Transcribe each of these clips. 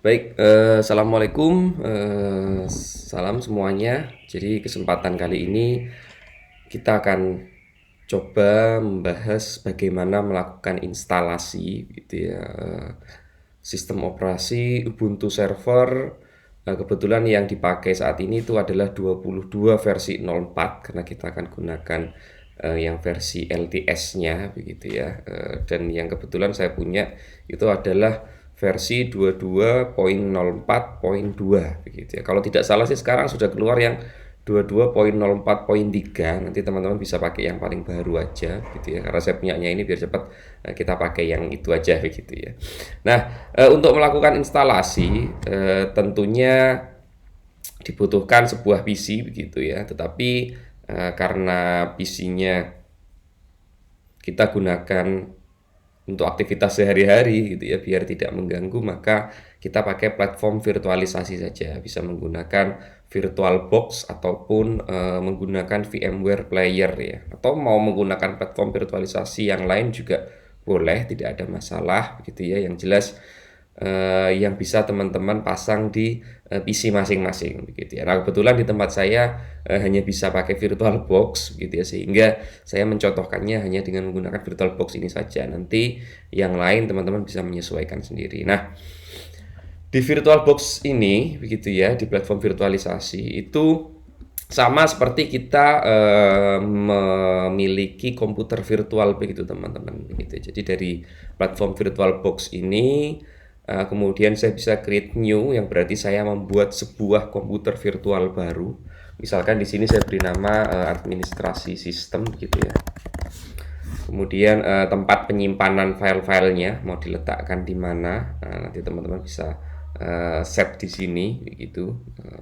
Baik, assalamualaikum, salam semuanya. Jadi kesempatan kali ini kita akan coba membahas bagaimana melakukan instalasi, gitu ya, sistem operasi Ubuntu server. Kebetulan yang dipakai saat ini itu adalah 22 versi 04 karena kita akan gunakan yang versi LTS-nya begitu ya. Dan yang kebetulan saya punya itu adalah versi 22.04.2 begitu ya. Kalau tidak salah sih sekarang sudah keluar yang 22.04.3. Nanti teman-teman bisa pakai yang paling baru aja gitu ya. Karena saya punyanya ini biar cepat, kita pakai yang itu aja begitu ya. Nah, untuk melakukan instalasi tentunya dibutuhkan sebuah PC begitu ya. Tetapi karena PC-nya kita gunakan untuk aktivitas sehari-hari gitu ya biar tidak mengganggu, maka kita pakai platform virtualisasi saja, bisa menggunakan VirtualBox ataupun menggunakan VMware Player ya, atau mau menggunakan platform virtualisasi yang lain juga boleh, tidak ada masalah begitu ya. Yang jelas yang bisa teman-teman pasang di PC masing-masing begitu ya. Nah, kebetulan di tempat saya hanya bisa pakai VirtualBox gitu ya, sehingga saya mencontohkannya hanya dengan menggunakan VirtualBox ini saja. Nanti yang lain teman-teman bisa menyesuaikan sendiri. Nah, di VirtualBox ini begitu ya, di platform virtualisasi itu sama seperti kita memiliki komputer virtual begitu teman-teman begitu. Jadi dari platform VirtualBox ini kemudian saya bisa create new, yang berarti saya membuat sebuah komputer virtual baru. Misalkan di sini saya beri nama administrasi sistem gitu ya. Kemudian tempat penyimpanan file-filenya mau diletakkan di mana. Nah, nanti teman-teman bisa set di sini begitu.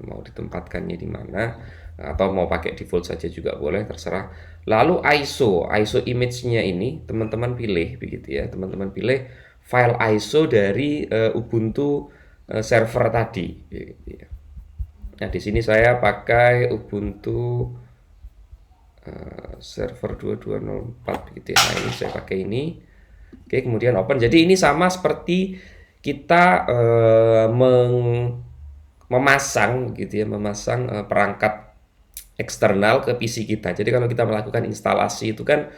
Mau ditempatkannya di mana atau mau pakai default saja juga boleh, terserah. Lalu ISO image-nya ini teman-teman pilih begitu ya. Teman-teman pilih file ISO dari Ubuntu server tadi gitu ya. Nah, di sini saya pakai Ubuntu server 2204 gitu ya. Nah, ini saya pakai ini. Oke, kemudian open. Jadi ini sama seperti kita memasang gitu ya, memasang perangkat eksternal ke PC kita. Jadi kalau kita melakukan instalasi itu kan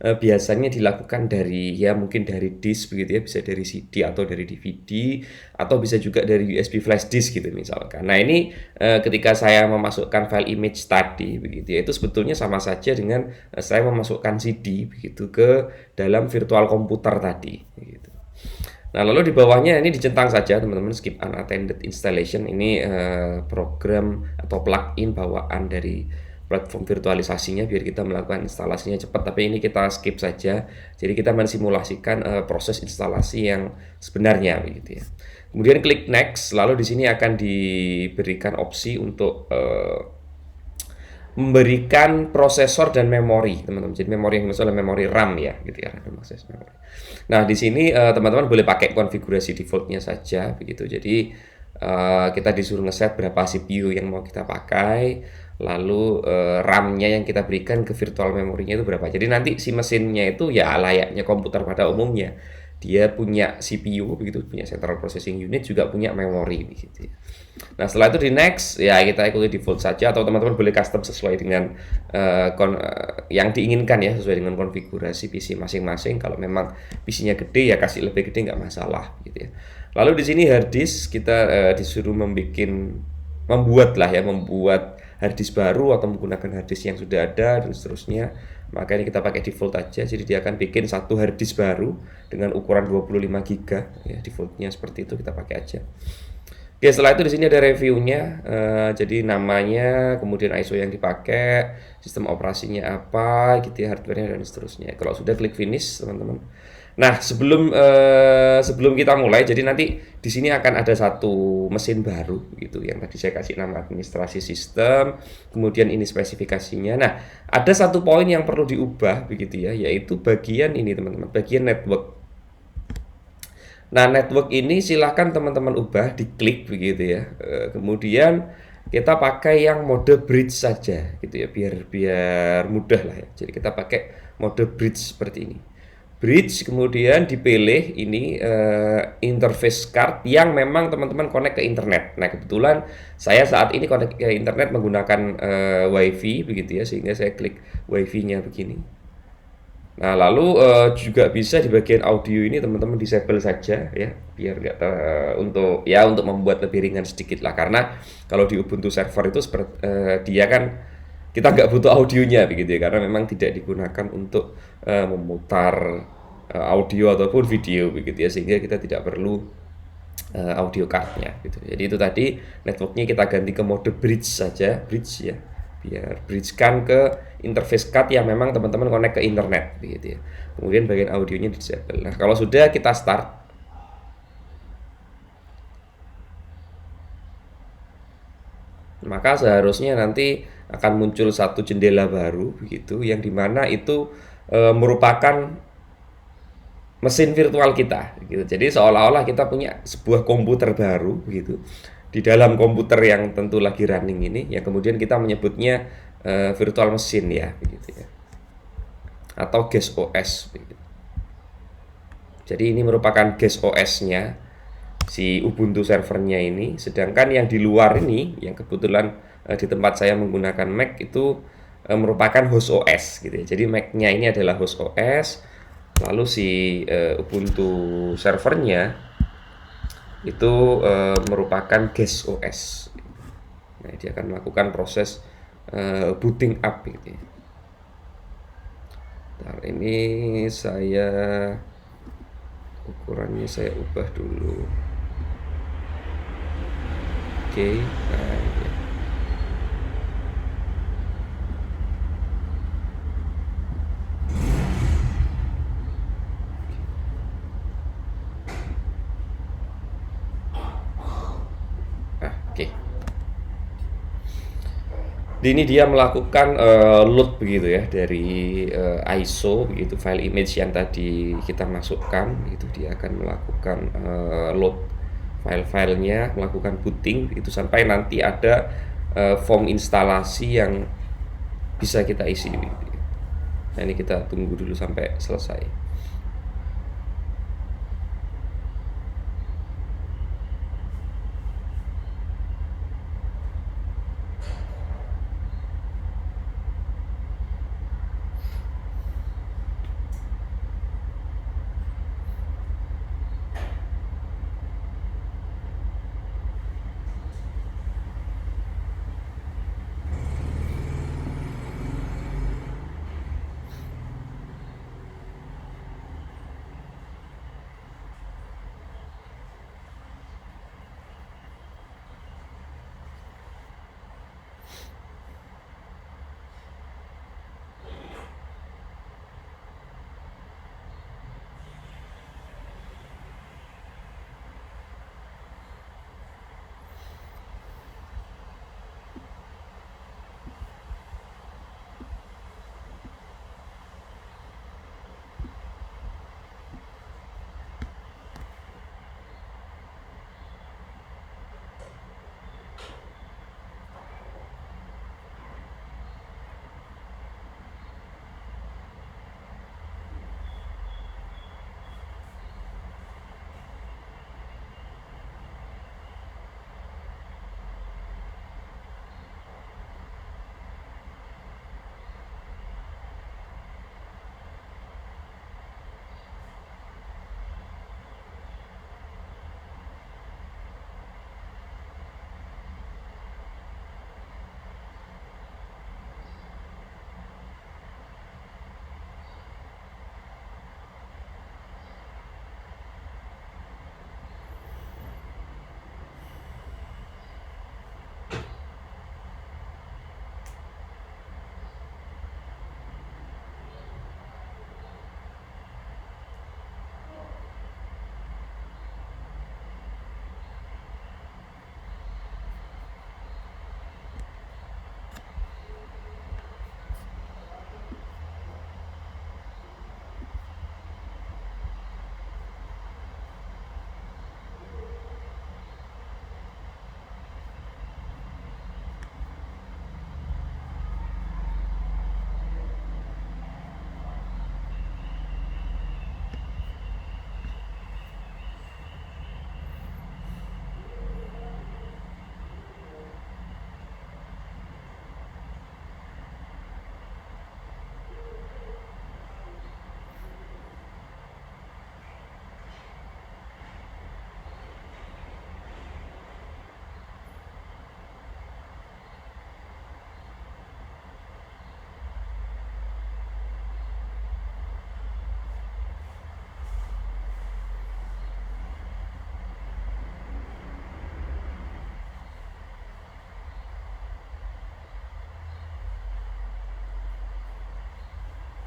biasanya dilakukan dari ya mungkin dari disk begitu ya, bisa dari CD atau dari DVD atau bisa juga dari USB flash disk gitu misalkan. Nah, ini ketika saya memasukkan file image tadi begitu ya, itu sebetulnya sama saja dengan saya memasukkan CD begitu ke dalam virtual komputer tadi gitu. Nah, lalu di bawahnya ini dicentang saja teman-teman, skip unattended installation. Ini program atau plugin bawaan dari platform virtualisasinya biar kita melakukan instalasinya cepat, tapi ini kita skip saja. Jadi kita mensimulasikan proses instalasi yang sebenarnya begitu ya. Kemudian klik next, lalu di sini akan diberikan opsi untuk memberikan prosesor dan memori, teman-teman. Jadi memori yang misalnya memori RAM ya, gitu ya, random access memory. Nah, di sini teman-teman boleh pakai konfigurasi defaultnya saja, begitu. Jadi kita disuruh ngeset berapa CPU yang mau kita pakai, lalu RAM-nya yang kita berikan ke virtual memorinya itu berapa. Jadi nanti si mesinnya itu ya layaknya komputer pada umumnya. Dia punya CPU begitu, punya central processing unit, juga punya memori begitu ya. Nah, setelah itu di next ya kita ikuti default saja, atau teman-teman boleh custom sesuai dengan yang diinginkan ya, sesuai dengan konfigurasi PC masing-masing. Kalau memang PC-nya gede ya kasih lebih gede, nggak masalah gitu ya. Lalu di sini hard disk kita disuruh membuat hard disk baru atau menggunakan hard disk yang sudah ada dan seterusnya. Makanya kita pakai default aja. Jadi dia akan bikin satu hard disk baru dengan ukuran 25 GB ya, defaultnya seperti itu, kita pakai aja. Oke, setelah itu di sini ada reviewnya, jadi namanya, kemudian ISO yang dipakai, sistem operasinya apa, gitu ya, hardware-nya dan seterusnya. Kalau sudah klik finish, teman-teman. Nah, sebelum kita mulai, jadi nanti di sini akan ada satu mesin baru, gitu, yang tadi saya kasih nama administrasi sistem, kemudian ini spesifikasinya. Nah, ada satu poin yang perlu diubah, begitu ya, yaitu bagian ini, teman-teman, bagian network. Nah, network ini silahkan teman-teman ubah, diklik begitu ya. Kemudian kita pakai yang mode bridge saja gitu ya, biar mudah lah ya. Jadi kita pakai mode bridge seperti ini. bridge, kemudian dipilih ini interface card yang memang teman-teman connect ke internet. Nah, kebetulan saya saat ini connect ke internet menggunakan WiFi begitu ya, sehingga saya klik WiFi-nya begini. Nah, lalu juga bisa di bagian audio ini teman-teman disable saja ya, biar nggak untuk membuat lebih ringan sedikit lah, karena kalau di Ubuntu server itu seperti dia kan kita nggak butuh audionya begitu ya, karena memang tidak digunakan untuk memutar audio ataupun video begitu ya, sehingga kita tidak perlu audio cardnya gitu. Jadi itu tadi networknya kita ganti ke mode bridge saja, bridge ya, biar bridgekan ke interface card yang memang teman-teman connect ke internet begitu ya. Kemudian bagian audionya di disable. Nah, kalau sudah kita start, maka seharusnya nanti akan muncul satu jendela baru begitu, yang dimana itu merupakan mesin virtual kita gitu. Jadi seolah-olah kita punya sebuah komputer baru begitu di dalam komputer yang tentu lagi running ini, yang kemudian kita menyebutnya virtual mesin ya begitu ya, atau guest OS begitu. Jadi ini merupakan guest OS-nya si Ubuntu servernya ini, sedangkan yang di luar ini yang kebetulan di tempat saya menggunakan Mac itu merupakan host OS gitu ya. Jadi Mac-nya ini adalah host OS, lalu si Ubuntu servernya itu merupakan guest OS. Nah, dia akan melakukan proses booting up gitu ya. Ntar ini saya ukurannya saya ubah dulu. Oke, nah ya. Oke. Ini dia melakukan load begitu ya dari ISO begitu, file image yang tadi kita masukkan itu, dia akan melakukan load file-filenya, melakukan booting itu sampai nanti ada form instalasi yang bisa kita isi gitu. Nah, ini kita tunggu dulu sampai selesai.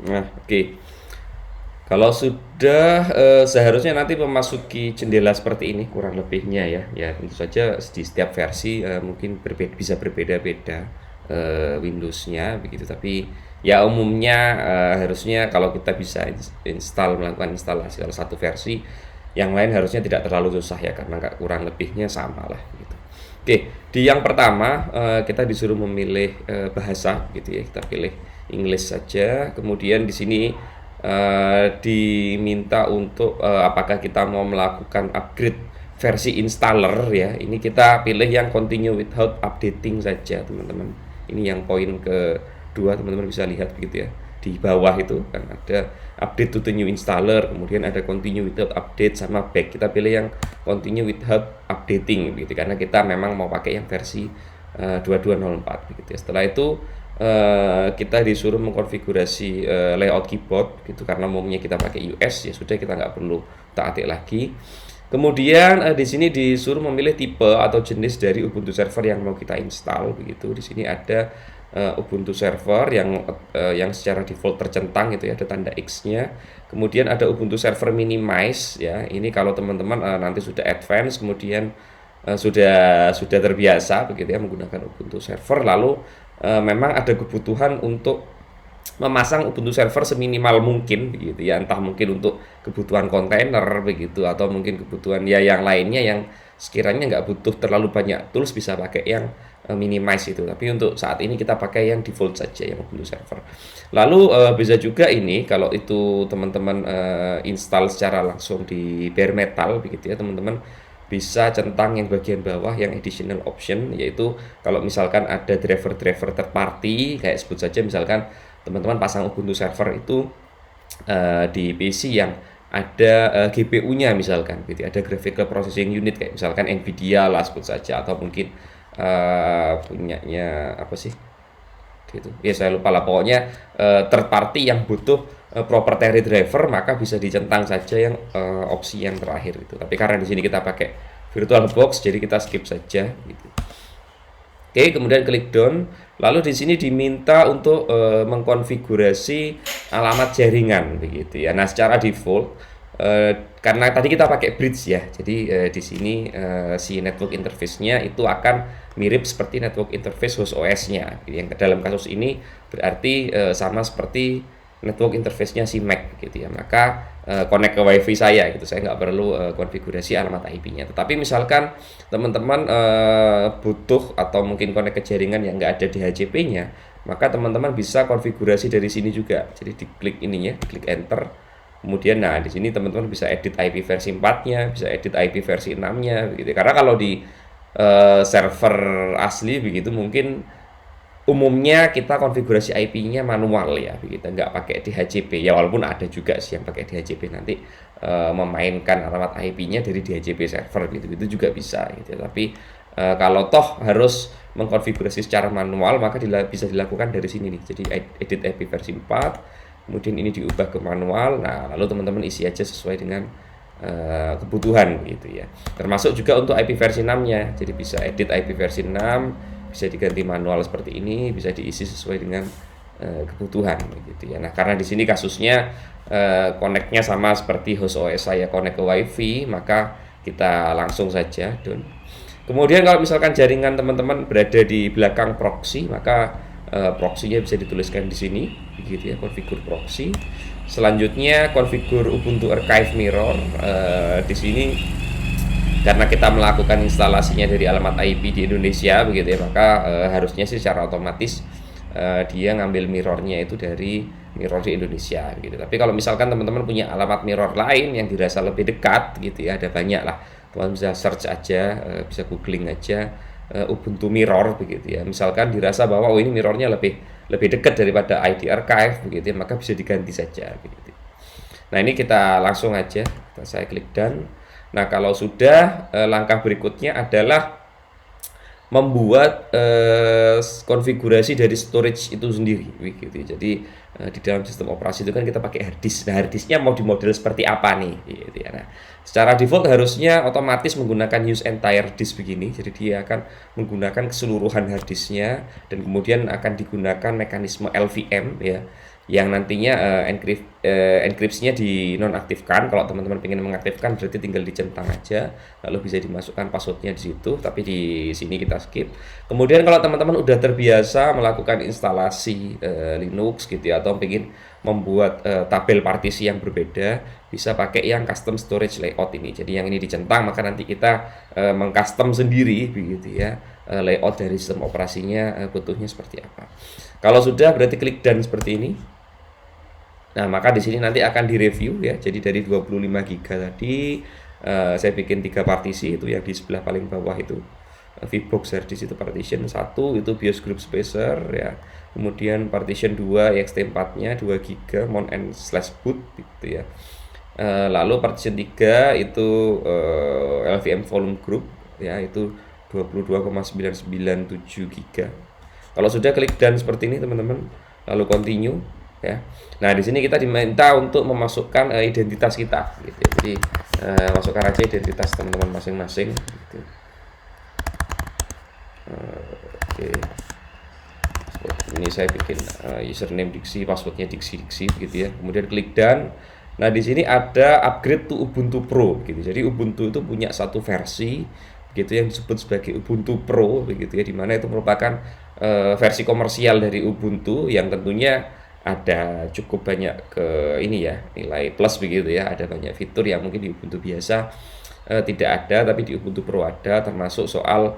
Nah, oke. Kalau sudah seharusnya nanti memasuki jendela seperti ini kurang lebihnya ya. Ya tentu saja di setiap versi mungkin bisa berbeda-beda Windows-nya begitu. Tapi ya umumnya harusnya kalau kita bisa melakukan instalasi salah satu versi, yang lain harusnya tidak terlalu susah ya karena kurang lebihnya sama lah gitu. Oke, di yang pertama kita disuruh memilih bahasa gitu ya. Kita pilih English saja. Kemudian di sini diminta untuk apakah kita mau melakukan upgrade versi installer ya. Ini kita pilih yang continue without updating saja, teman-teman. Ini yang poin kedua, teman-teman bisa lihat begitu ya. Di bawah itu kan ada update to the new installer, kemudian ada continue without update sama back. Kita pilih yang continue without updating gitu karena kita memang mau pakai yang versi 2204 begitu ya. Setelah itu kita disuruh mengkonfigurasi layout keyboard gitu karena umumnya kita pakai US, ya sudah kita nggak perlu tak-atik lagi. Kemudian di sini disuruh memilih tipe atau jenis dari Ubuntu server yang mau kita install begitu. Di sini ada Ubuntu server yang secara default tercentang gitu ya, ada tanda X-nya. Kemudian ada Ubuntu server minimize ya. Ini kalau teman-teman nanti sudah advance, kemudian sudah terbiasa begitu ya menggunakan Ubuntu server, lalu memang ada kebutuhan untuk memasang Ubuntu server seminimal mungkin begitu ya, entah mungkin untuk kebutuhan kontainer begitu atau mungkin kebutuhan ya yang lainnya yang sekiranya nggak butuh terlalu banyak tools bisa pakai yang minimize itu. Tapi untuk saat ini kita pakai yang default saja yang Ubuntu server. Lalu bisa juga ini kalau itu teman-teman install secara langsung di bare metal begitu ya, teman-teman bisa centang yang bagian bawah yang additional option, yaitu kalau misalkan ada driver-driver third party kayak sebut saja misalkan teman-teman pasang Ubuntu server itu di PC yang ada GPU-nya misalkan gitu, ada graphical processing unit kayak misalkan Nvidia lah sebut saja, atau mungkin punyanya apa sih gitu ya, saya lupa lah pokoknya third party yang butuh proprietary driver, maka bisa dicentang saja yang opsi yang terakhir itu. Tapi karena di sini kita pakai VirtualBox, jadi kita skip saja gitu. Oke, kemudian klik done. Lalu di sini diminta untuk mengkonfigurasi alamat jaringan begitu ya. Nah, secara default karena tadi kita pakai bridge ya, jadi di sini si network interface-nya itu akan mirip seperti network interface host OS-nya. Yang dalam kasus ini berarti sama seperti network interface-nya si Mac gitu ya. Maka connect ke WiFi saya gitu. Saya nggak perlu konfigurasi alamat IP-nya. Tetapi misalkan teman-teman butuh atau mungkin connect ke jaringan yang nggak ada di HCP-nya, maka teman-teman bisa konfigurasi dari sini juga. Jadi diklik ininya, diklik enter. Kemudian nah di sini teman-teman bisa edit IP versi 4-nya, bisa edit IP versi 6-nya begitu. Karena kalau di server asli begitu mungkin umumnya kita konfigurasi IP-nya manual ya, kita nggak pakai DHCP ya, walaupun ada juga sih yang pakai DHCP nanti memainkan alamat IP-nya dari DHCP server gitu juga bisa gitu. Tapi kalau toh harus mengkonfigurasi secara manual maka bisa dilakukan dari sini nih. Jadi edit IP versi 4, kemudian ini diubah ke manual. Nah lalu teman-teman isi aja sesuai dengan kebutuhan gitu ya. Termasuk juga untuk IP versi 6-nya, jadi bisa edit IP versi 6, bisa diganti manual seperti ini, bisa diisi sesuai dengan kebutuhan gitu ya. Nah karena di sini kasusnya connect-nya sama seperti host OS saya connect ke WiFi, maka kita langsung saja done. Kemudian kalau misalkan jaringan teman-teman berada di belakang proxy, maka proxy-nya bisa dituliskan di sini gitu ya, configure proxy. Selanjutnya configure Ubuntu Archive Mirror. Di sini karena kita melakukan instalasinya dari alamat IP di Indonesia begitu ya, maka harusnya sih secara otomatis dia ngambil mirrornya itu dari mirror di Indonesia gitu. Tapi kalau misalkan teman-teman punya alamat mirror lain yang dirasa lebih dekat gitu ya, ada banyak lah, teman bisa search aja, bisa googling aja Ubuntu Mirror begitu ya. Misalkan dirasa bahwa oh ini mirrornya lebih dekat daripada ID Archive begitu ya, maka bisa diganti saja begitu. Nah ini kita langsung aja, saya klik done. Nah kalau sudah, langkah berikutnya adalah membuat konfigurasi dari storage itu sendiri gitu. Jadi di dalam sistem operasi itu kan kita pakai hard disk. Nah hard disknya mau dimodel seperti apa nih gitu ya. Nah secara default harusnya otomatis menggunakan use entire disk begini. Jadi dia akan menggunakan keseluruhan hard disknya dan kemudian akan digunakan mekanisme LVM ya. yang nantinya enkripsinya dinonaktifkan. Kalau teman-teman ingin mengaktifkan berarti tinggal dicentang aja, lalu bisa dimasukkan passwordnya di situ, tapi di sini kita skip. Kemudian kalau teman-teman udah terbiasa melakukan instalasi Linux gitu ya, atau ingin membuat tabel partisi yang berbeda, bisa pakai yang custom storage layout ini. Jadi yang ini dicentang, maka nanti kita mengcustom sendiri begitu ya, layout dari sistem operasinya butuhnya seperti apa. Kalau sudah berarti klik done seperti ini. Nah, maka di sini nanti akan direview ya. Jadi dari 25 GB tadi saya bikin 3 partisi, itu yang di sebelah paling bawah itu. VBox hard disk itu partition 1, itu BIOS group spacer ya. Kemudian partition 2 ext4-nya 2 GB mount and/boot gitu ya. Lalu partition 3 itu LVM volume group ya, itu 22,997 GB. Kalau sudah klik done seperti ini teman-teman, lalu continue ya. Nah, di sini kita diminta untuk memasukkan identitas kita gitu ya. Jadi masukkan aja identitas teman-teman masing-masing gitu. Oke. Ini saya bikin username Diksi, passwordnya Diksi gitu ya. Kemudian klik done. Nah, di sini ada upgrade to Ubuntu Pro gitu. Jadi Ubuntu itu punya satu versi gitu yang disebut sebagai Ubuntu Pro begitu ya, dimana itu merupakan versi komersial dari Ubuntu yang tentunya ada cukup banyak ke ini ya, nilai plus begitu ya. Ada banyak fitur yang mungkin di Ubuntu biasa tidak ada, tapi di Ubuntu Pro ada, termasuk soal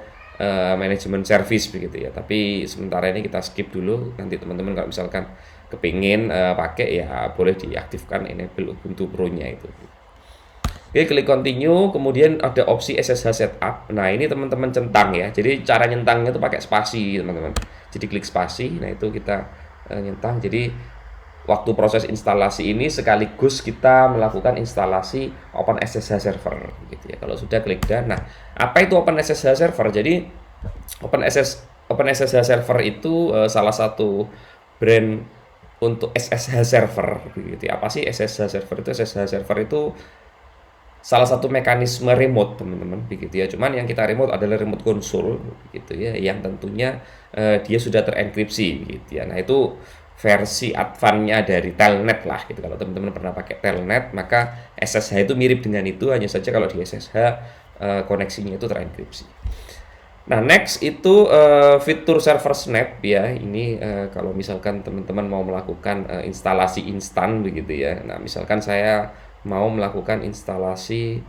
manajemen service begitu ya. Tapi sementara ini kita skip dulu. Nanti teman-teman kalau misalkan kepingin pakai ya boleh diaktifkan enable Ubuntu Pro-nya itu. Oke, klik continue, kemudian ada opsi SSH setup. Nah, ini teman-teman centang ya. Jadi cara nyentangnya itu pakai spasi, teman-teman. Jadi klik spasi. Nah, itu kita nyentang. Jadi waktu proses instalasi ini sekaligus kita melakukan instalasi OpenSSH server gitu ya. Kalau sudah klik done. Nah, apa itu OpenSSH server? Jadi OpenSSH server itu salah satu brand untuk SSH server gitu ya. Apa sih SSH server itu? SSH server itu salah satu mekanisme remote teman-teman begitu ya. Cuman yang kita remote adalah remote console gitu ya, yang tentunya dia sudah terenkripsi gitu ya. Nah, itu versi advance-nya dari Telnet lah gitu. Kalau teman-teman pernah pakai Telnet, maka SSH itu mirip dengan itu, hanya saja kalau di SSH koneksinya itu terenkripsi. Nah, next itu fitur server snap ya. Ini kalau misalkan teman-teman mau melakukan instalasi instan begitu ya. Nah, misalkan saya mau melakukan instalasi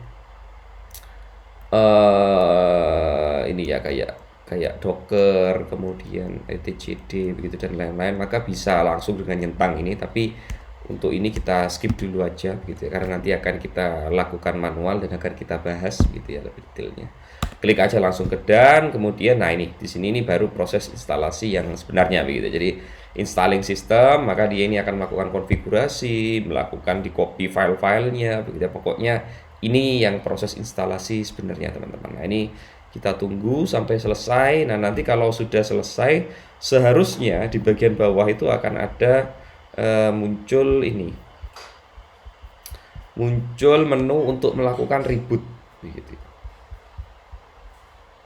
ini ya, kayak kayak Docker, kemudian etcd begitu dan lain-lain, maka bisa langsung dengan nyentang ini. Tapi untuk ini kita skip dulu aja gitu ya, karena nanti akan kita lakukan manual dan akan kita bahas gitu ya lebih detailnya. Klik aja langsung ke done, kemudian nah ini di sini ini baru proses instalasi yang sebenarnya begitu. Jadi installing system, maka dia ini akan melakukan konfigurasi, melakukan di copy file-filenya begitu. Pokoknya ini yang proses instalasi sebenarnya teman-teman. Nah, ini kita tunggu sampai selesai. Nah, nanti kalau sudah selesai, seharusnya di bagian bawah itu akan ada muncul ini, muncul menu untuk melakukan reboot begitu.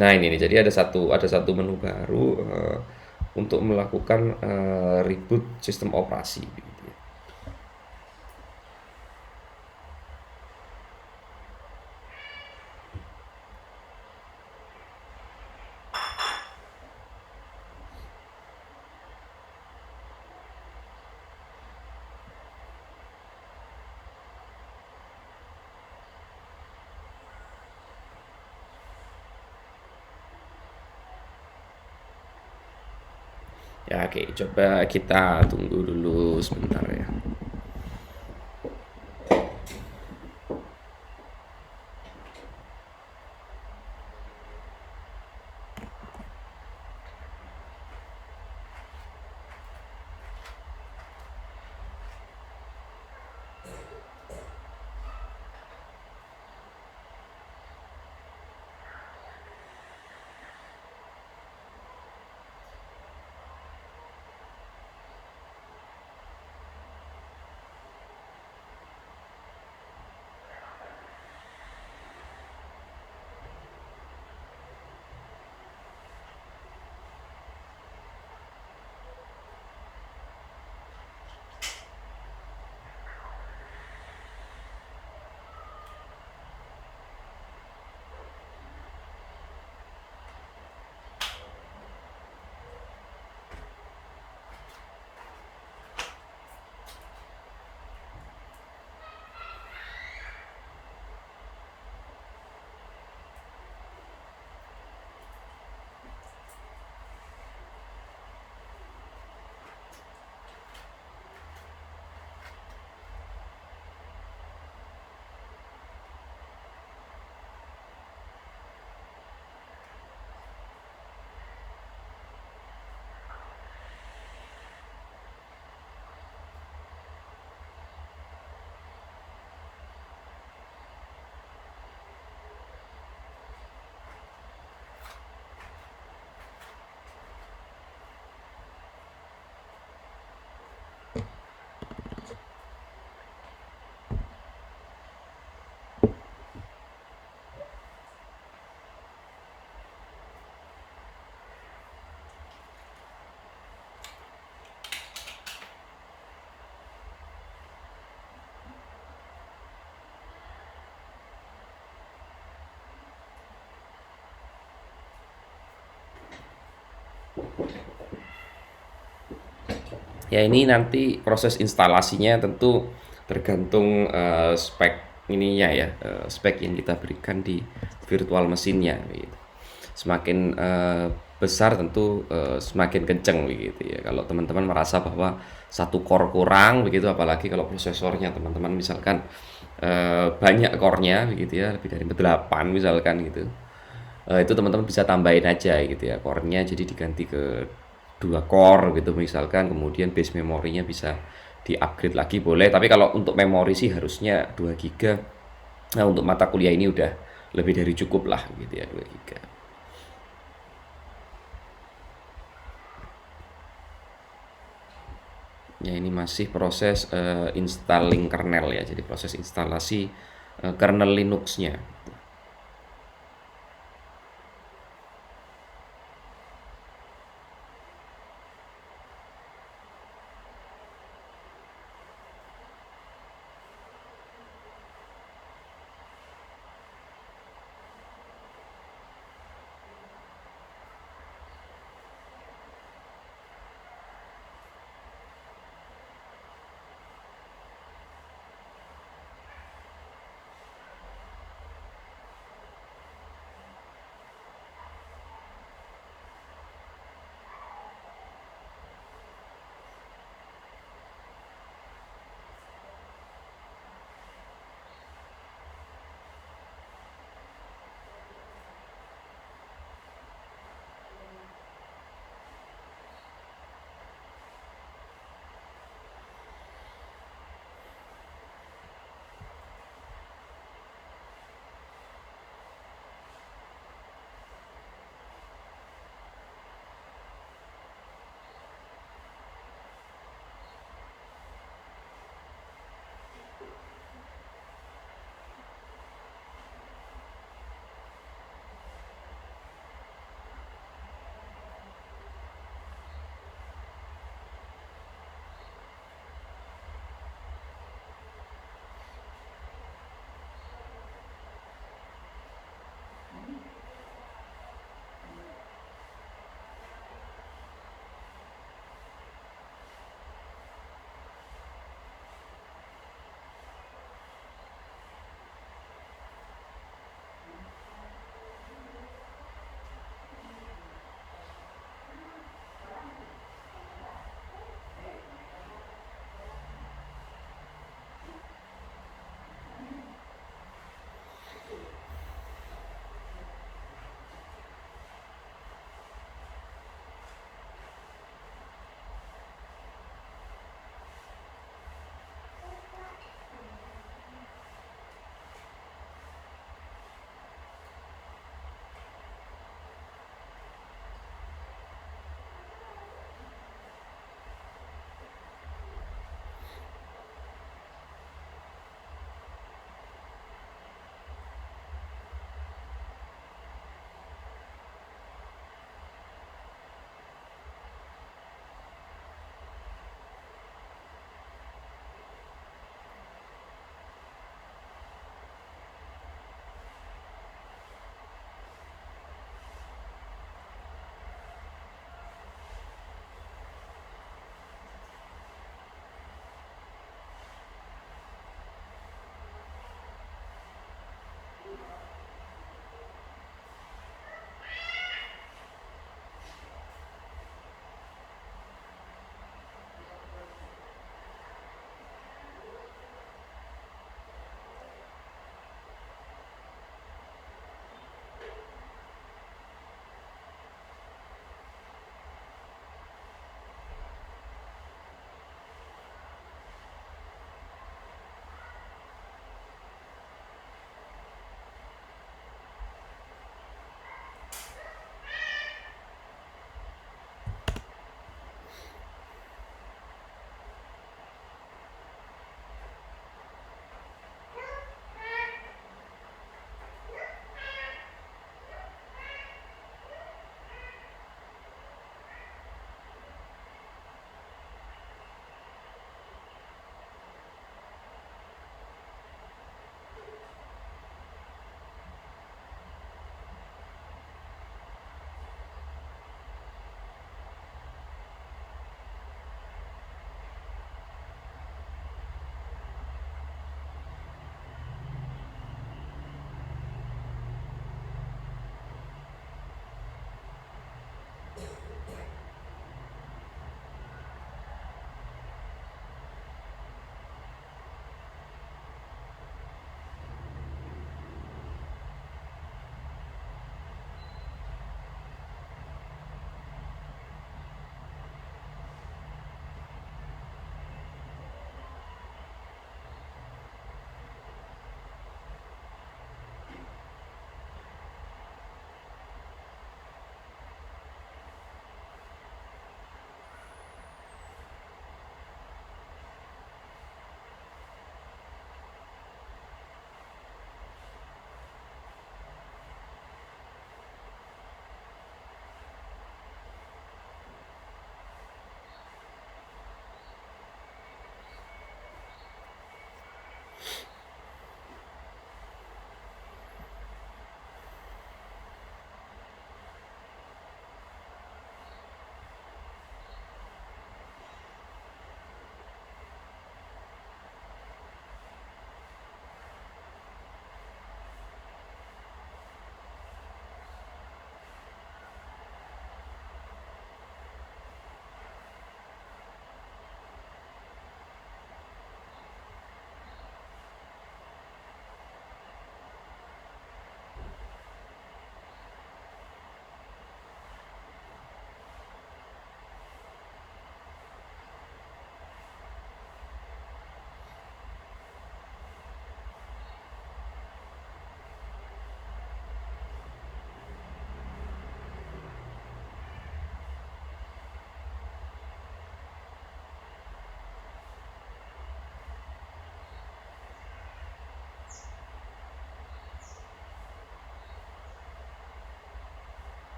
Nah, ini nih, jadi ada satu menu baru untuk melakukan reboot sistem operasi begitu ya. Ya, oke, coba kita tunggu dulu sebentar ya. Ya ini nanti proses instalasinya tentu tergantung spek ininya ya, spek yang kita berikan di virtual mesinnya gitu. Semakin besar tentu semakin kenceng begitu ya. Kalau teman-teman merasa bahwa satu core kurang begitu, apalagi kalau prosesornya teman-teman misalkan banyak core-nya begitu ya, lebih dari 8 misalkan gitu. Itu teman-teman bisa tambahin aja gitu ya, core-nya jadi diganti ke 2 core gitu misalkan, kemudian base memorinya bisa di-upgrade lagi boleh, tapi kalau untuk memori sih harusnya 2 GB. Nah, untuk mata kuliah ini udah lebih dari cukup lah gitu ya, 2 GB. Ya ini masih proses installing kernel ya, jadi proses instalasi kernel Linux-nya.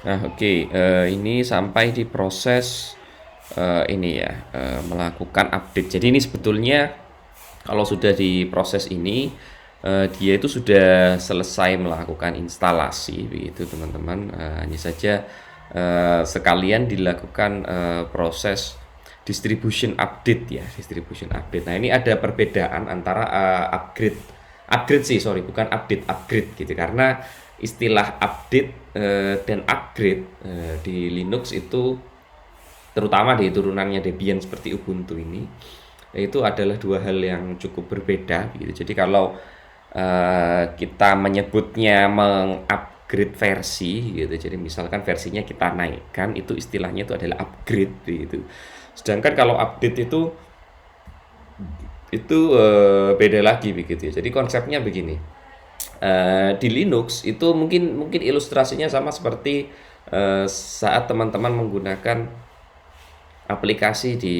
Nah, oke, ini sampai di proses ini ya, melakukan update. Jadi ini sebetulnya kalau sudah di proses ini, dia itu sudah selesai melakukan instalasi, begitu teman-teman. Hanya saja sekalian dilakukan proses distribution update ya, distribution update. Nah, ini ada perbedaan antara upgrade, upgrade sih, sorry, bukan update, upgrade gitu. Karena istilah update dan upgrade di Linux itu, terutama di turunannya Debian seperti Ubuntu ini, itu adalah dua hal yang cukup berbeda gitu. Jadi kalau kita menyebutnya mengupgrade versi gitu, jadi misalkan versinya kita naikkan, itu istilahnya itu adalah upgrade gitu. Sedangkan kalau update itu beda lagi begitu ya. Jadi konsepnya begini, di Linux itu mungkin mungkin ilustrasinya sama seperti saat teman-teman menggunakan aplikasi di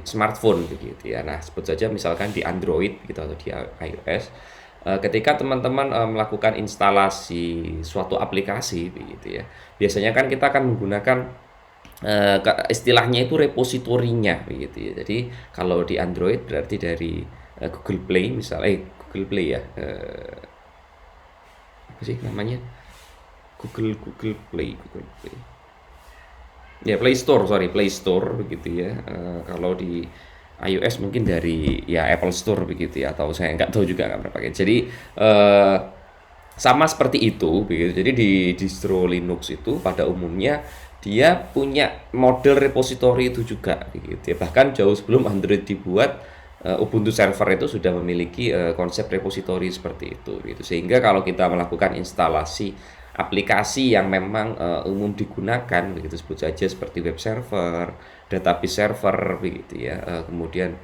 smartphone begitu ya. Nah, sebut saja misalkan di Android gitu atau di iOS, ketika teman-teman melakukan instalasi suatu aplikasi begitu ya. Biasanya kan kita akan menggunakan istilahnya itu repositorinya begitu ya. Jadi kalau di Android berarti dari Google Play misalnya, Google Play ya, apa sih namanya, Google Play, Google Play ya, Play Store, sorry, Play Store begitu ya. Kalau di iOS mungkin dari ya Apple Store begitu ya, atau saya nggak tahu juga, nggak pernah pakai. Jadi eh, sama seperti itu begitu. Jadi di distro Linux itu pada umumnya dia punya model repository itu juga begitu ya. Bahkan jauh sebelum Android dibuat, Ubuntu server itu sudah memiliki konsep repository seperti itu gitu. Sehingga kalau kita melakukan instalasi aplikasi yang memang umum digunakan begitu, sebut saja seperti web server, database server begitu ya, kemudian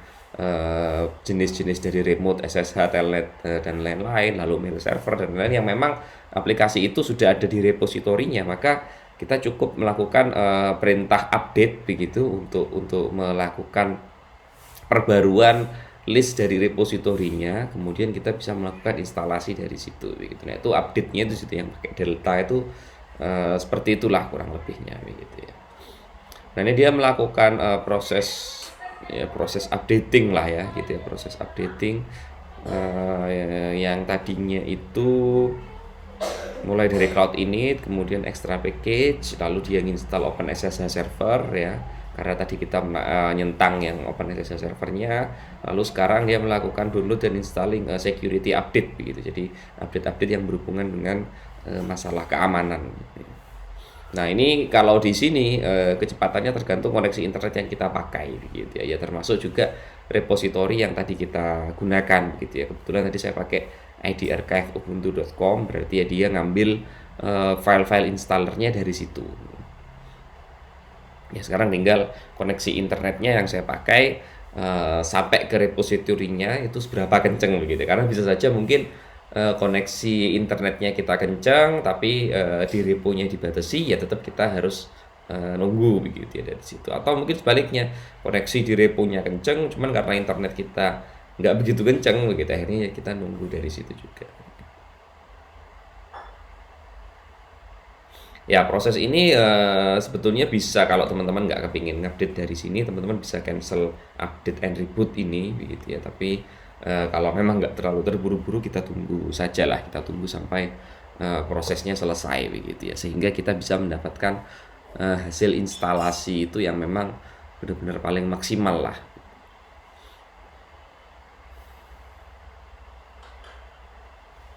jenis-jenis dari remote, SSH, telnet, dan lain-lain, lalu mail server dan lain-lain yang memang aplikasi itu sudah ada di repositorinya, maka kita cukup melakukan perintah update begitu untuk melakukan perbaruan list dari repositorinya, kemudian kita bisa melakukan instalasi dari situ begitu. Nah, itu update-nya itu situ yang pakai delta itu seperti itulah kurang lebihnya begitu ya. Nah, ini dia melakukan proses ya, proses updating lah ya gitu ya, proses updating yang tadinya itu mulai dari cloud init, kemudian extra package, lalu dia install OpenSSH server ya, karena tadi kita nyentang yang OpenSSH servernya, lalu sekarang dia melakukan download dan installing security update begitu. Jadi update-update yang berhubungan dengan masalah keamanan. Nah, ini kalau di sini kecepatannya tergantung koneksi internet yang kita pakai gitu ya. Ya termasuk juga repository yang tadi kita gunakan gitu ya. Kebetulan tadi saya pakai ID archive ubuntu.com, berarti ya dia ngambil file-file installernya dari situ. Ya sekarang tinggal koneksi internetnya yang saya pakai sampai ke repositorinya itu seberapa kenceng begitu. Karena bisa saja mungkin koneksi internetnya kita kencang tapi di reponya dibatasi, ya tetap kita harus nunggu begitu ya dari situ. Atau mungkin sebaliknya, koneksi di reponya kencang cuman karena internet kita nggak begitu kencang begitu, akhirnya kita nunggu dari situ juga. Ya, proses ini sebetulnya bisa, kalau teman-teman nggak kepingin ngupdate dari sini, teman-teman bisa cancel update and reboot ini, begitu ya. Tapi kalau memang nggak terlalu terburu-buru, kita tunggu saja lah, kita tunggu sampai prosesnya selesai, begitu ya. Sehingga kita bisa mendapatkan hasil instalasi itu yang memang benar-benar paling maksimal lah.